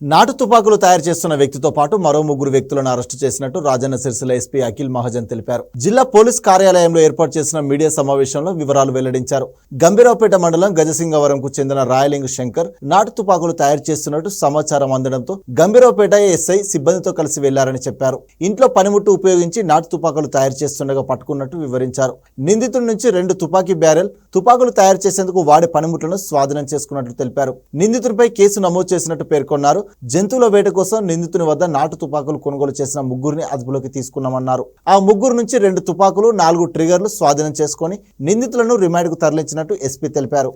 నాటు తుపాకులు తయారు చేస్తున్న వ్యక్తితో పాటు మరో ముగ్గురు వ్యక్తులను అరెస్టు చేసినట్టు రాజన్న సిరిసిల్ల ఎస్పీ అఖిల్ మహాజన్ తెలిపారు. జిల్లా పోలీస్ కార్యాలయంలో ఏర్పాటు చేసిన మీడియా సమావేశంలో వివరాలు వెల్లడించారు. గంభీరావుపేట మండలం గజసింగవరంకు చెందిన రాయలింగ్ శంకర్ నాటు తుపాకులు తయారు చేస్తున్నట్టు సమాచారం అందడంతో గంభీరావుపేట ఎస్ఐ సిబ్బందితో కలిసి వెళ్లారని చెప్పారు. ఇంట్లో పనిముట్టు ఉపయోగించి నాటు తుపాకులు తయారు చేస్తుండగా పట్టుకున్నట్టు వివరించారు. నిందితుడి నుంచి 2 తుపాకీ బ్యారెల్, తుపాకులు తయారు చేసేందుకు వాడే పనిముట్లను స్వాధీనం చేసుకున్నట్లు తెలిపారు. నిందితుడిపై కేసు నమోదు చేసినట్టు పేర్కొన్నారు. జంతువుల వేట కోసం నిందితుని వద్ద నాటు తుపాకులు కొనుగోలు చేసిన ముగ్గురిని అదుపులోకి తీసుకున్నామన్నారు. ఆ ముగ్గురు నుంచి 2 తుపాకులు, 4 ట్రిగర్లు స్వాధీనం చేసుకుని నిందితులను రిమాండ్కు తరలించినట్టు ఎస్పీ తెలిపారు.